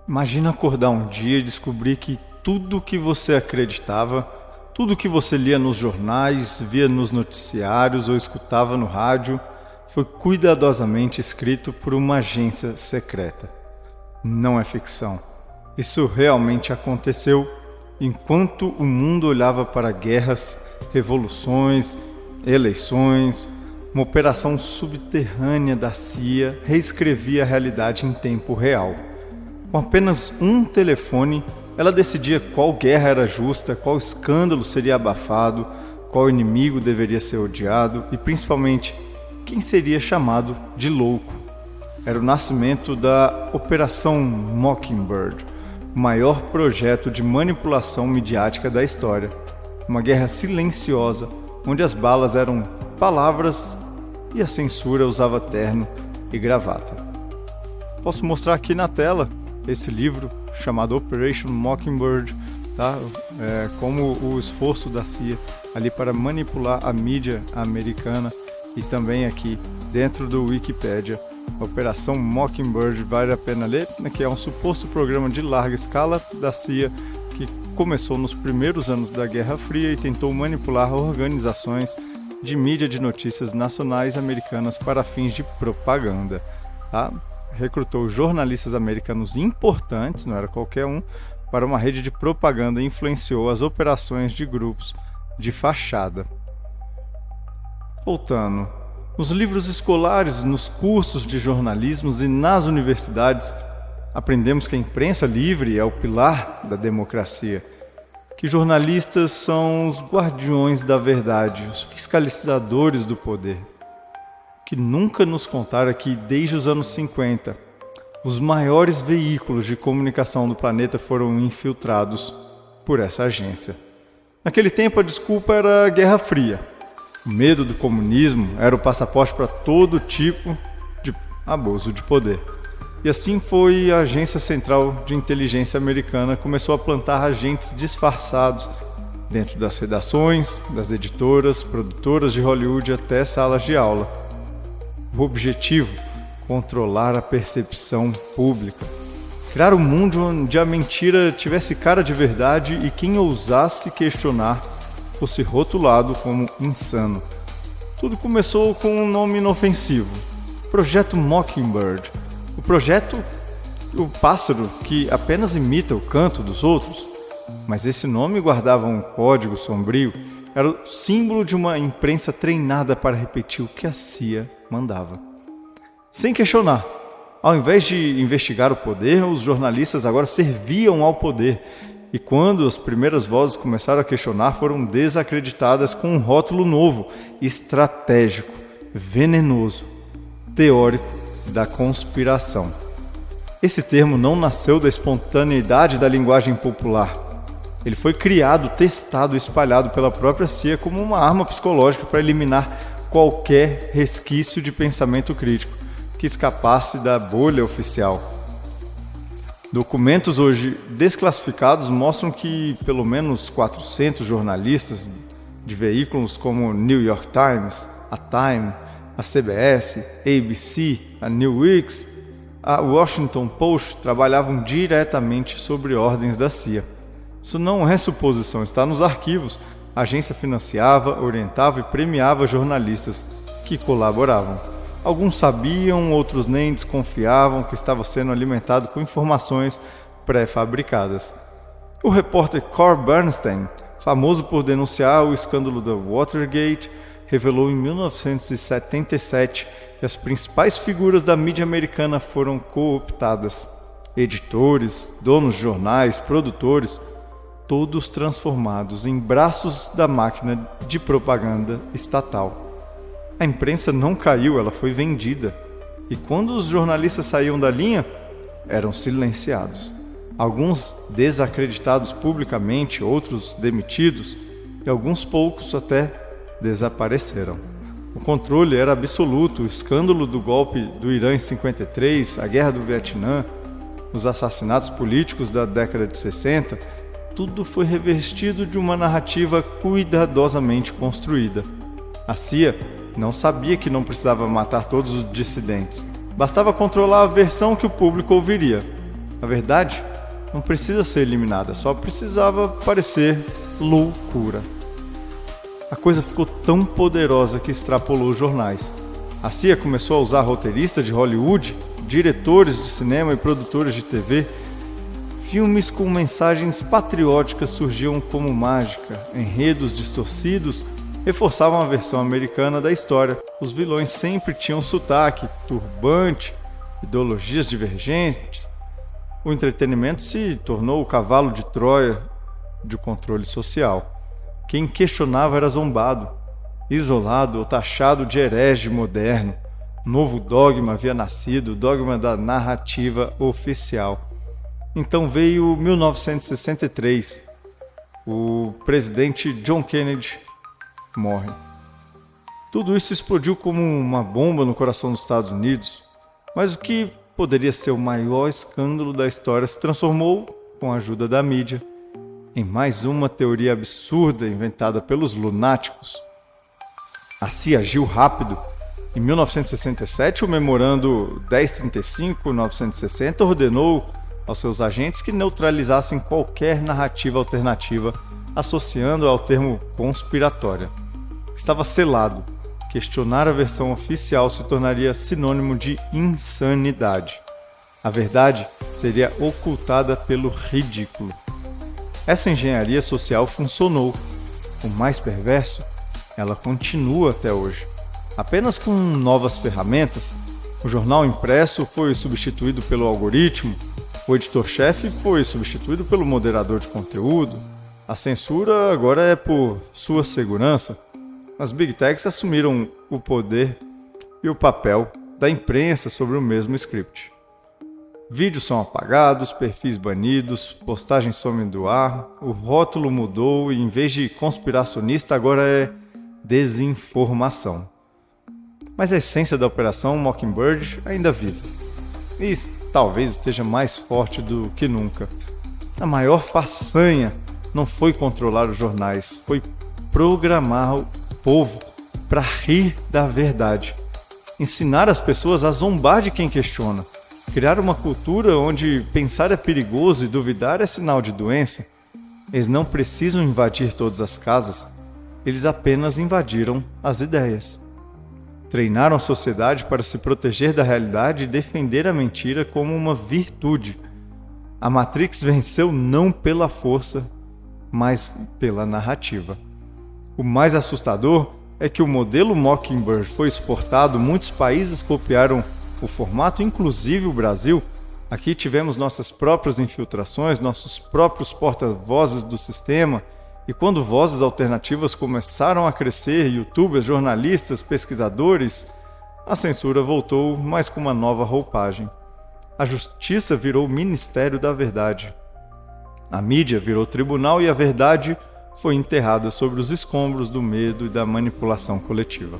Imagina acordar um dia e descobrir que tudo o que você acreditava, tudo o que você lia nos jornais, via nos noticiários ou escutava no rádio, foi cuidadosamente escrito por uma agência secreta. Não é ficção. Isso realmente aconteceu enquanto o mundo olhava para guerras, revoluções, eleições. Uma operação subterrânea da CIA reescrevia a realidade em tempo real. Com apenas um telefone, ela decidia qual guerra era justa, qual escândalo seria abafado, qual inimigo deveria ser odiado e, principalmente, quem seria chamado de louco. Era o nascimento da Operação Mockingbird, o maior projeto de manipulação midiática da história. Uma guerra silenciosa, onde as balas eram palavras e a censura usava terno e gravata. Posso mostrar aqui na tela esse livro chamado Operation Mockingbird, tá? Como o esforço da CIA ali para manipular a mídia americana, e também aqui dentro do Wikipedia. Operação Mockingbird, vale a pena ler, que é um suposto programa de larga escala da CIA que começou nos primeiros anos da Guerra Fria e tentou manipular organizações de mídia de notícias nacionais americanas para fins de propaganda, tá? Recrutou jornalistas americanos importantes, não era qualquer um, para uma rede de propaganda e influenciou as operações de grupos de fachada. Voltando, nos livros escolares, nos cursos de jornalismo e nas universidades, aprendemos que a imprensa livre é o pilar da democracia, que jornalistas são os guardiões da verdade, os fiscalizadores do poder. Que nunca nos contaram que, desde os anos 50, os maiores veículos de comunicação do planeta foram infiltrados por essa agência. Naquele tempo, a desculpa era a Guerra Fria. O medo do comunismo era o passaporte para todo tipo de abuso de poder. E assim foi a Agência Central de Inteligência Americana começou a plantar agentes disfarçados dentro das redações, das editoras, produtoras de Hollywood até salas de aula. O objetivo: controlar a percepção pública. Criar um mundo onde a mentira tivesse cara de verdade e quem ousasse questionar fosse rotulado como insano. Tudo começou com um nome inofensivo: Projeto Mockingbird. O pássaro que apenas imita o canto dos outros. Mas esse nome guardava um código sombrio, era o símbolo de uma imprensa treinada para repetir o que a CIA mandava. Sem questionar, ao invés de investigar o poder, os jornalistas agora serviam ao poder. E quando as primeiras vozes começaram a questionar, foram desacreditadas com um rótulo novo: estratégico, venenoso, teórico da conspiração. Esse termo não nasceu da espontaneidade da linguagem popular. Ele foi criado, testado e espalhado pela própria CIA como uma arma psicológica para eliminar qualquer resquício de pensamento crítico que escapasse da bolha oficial. Documentos hoje desclassificados mostram que pelo menos 400 jornalistas de veículos como o New York Times, a Time, a CBS, a ABC, a Newsweek, a Washington Post trabalhavam diretamente sobre ordens da CIA. Isso não é suposição, está nos arquivos. A agência financiava, orientava e premiava jornalistas que colaboravam. Alguns sabiam, outros nem desconfiavam que estava sendo alimentado com informações pré-fabricadas. O repórter Carl Bernstein, famoso por denunciar o escândalo da Watergate, revelou em 1977 que as principais figuras da mídia americana foram cooptadas. Editores, donos de jornais, produtores, todos transformados em braços da máquina de propaganda estatal. A imprensa não caiu, ela foi vendida. E quando os jornalistas saíam da linha, eram silenciados. Alguns desacreditados publicamente, outros demitidos, e alguns poucos até desapareceram. O controle era absoluto. O escândalo do golpe do Irã em 53, a guerra do Vietnã, os assassinatos políticos da década de 60, tudo foi revestido de uma narrativa cuidadosamente construída. A CIA não sabia que não precisava matar todos os dissidentes. Bastava controlar a versão que o público ouviria. A verdade não precisa ser eliminada, só precisava parecer loucura. A coisa ficou tão poderosa que extrapolou os jornais. A CIA começou a usar roteiristas de Hollywood, diretores de cinema e produtores de TV. Filmes com mensagens patrióticas surgiam como mágica. Enredos distorcidos reforçavam a versão americana da história. Os vilões sempre tinham sotaque, turbante, ideologias divergentes. O entretenimento se tornou o cavalo de Troia de controle social. Quem questionava era zombado, isolado ou taxado de herege moderno. Novo dogma havia nascido, o dogma da narrativa oficial. Então veio 1963. O presidente John Kennedy morre. Tudo isso explodiu como uma bomba no coração dos Estados Unidos. Mas o que poderia ser o maior escândalo da história se transformou, com a ajuda da mídia, em mais uma teoria absurda inventada pelos lunáticos. A CIA agiu rápido. Em 1967, o memorando 1035-960 ordenou aos seus agentes que neutralizassem qualquer narrativa alternativa associando ao termo conspiratória. Estava selado. Questionar a versão oficial se tornaria sinônimo de insanidade. A verdade seria ocultada pelo ridículo. Essa engenharia social funcionou. O mais perverso, ela continua até hoje. Apenas com novas ferramentas, o jornal impresso foi substituído pelo algoritmo, o editor-chefe foi substituído pelo moderador de conteúdo, a censura agora é por sua segurança. As Big Techs assumiram o poder e o papel da imprensa sobre o mesmo script. Vídeos são apagados, perfis banidos, postagens somem do ar, o rótulo mudou e em vez de conspiracionista agora é desinformação. Mas a essência da Operação Mockingbird ainda vive. E talvez esteja mais forte do que nunca. A maior façanha não foi controlar os jornais, foi programar o povo para rir da verdade. Ensinar as pessoas a zombar de quem questiona. Criar uma cultura onde pensar é perigoso e duvidar é sinal de doença. Eles não precisam invadir todas as casas, eles apenas invadiram as ideias. Treinaram a sociedade para se proteger da realidade e defender a mentira como uma virtude. A Matrix venceu não pela força, mas pela narrativa. O mais assustador é que o modelo Mockingbird foi exportado, muitos países copiaram o formato, inclusive o Brasil. Aqui tivemos nossas próprias infiltrações, nossos próprios porta-vozes do sistema, e quando vozes alternativas começaram a crescer, youtubers, jornalistas, pesquisadores, a censura voltou, mas com uma nova roupagem. A justiça virou o Ministério da Verdade. A mídia virou tribunal e a verdade foi enterrada sobre os escombros do medo e da manipulação coletiva.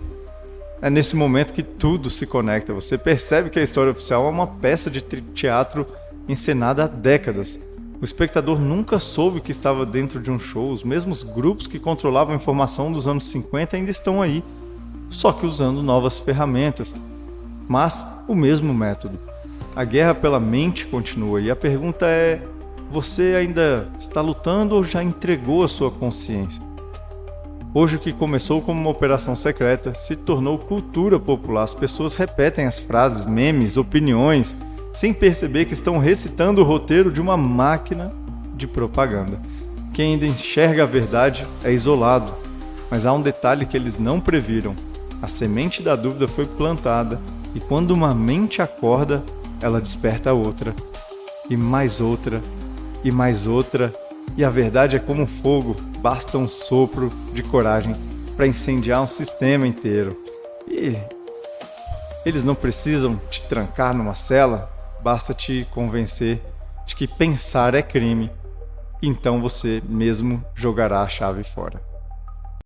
É nesse momento que tudo se conecta. Você percebe que a história oficial é uma peça de teatro encenada há décadas. O espectador nunca soube que estava dentro de um show. Os mesmos grupos que controlavam a informação dos anos 50 ainda estão aí, só que usando novas ferramentas, mas o mesmo método. A guerra pela mente continua e a pergunta é: você ainda está lutando ou já entregou a sua consciência? Hoje, o que começou como uma operação secreta se tornou cultura popular. As pessoas repetem as frases, memes, opiniões, sem perceber que estão recitando o roteiro de uma máquina de propaganda. Quem ainda enxerga a verdade é isolado, mas há um detalhe que eles não previram. A semente da dúvida foi plantada, e quando uma mente acorda, ela desperta outra, e mais outra, e mais outra, e a verdade é como um fogo, basta um sopro de coragem para incendiar um sistema inteiro. E eles não precisam te trancar numa cela, basta te convencer de que pensar é crime, então você mesmo jogará a chave fora.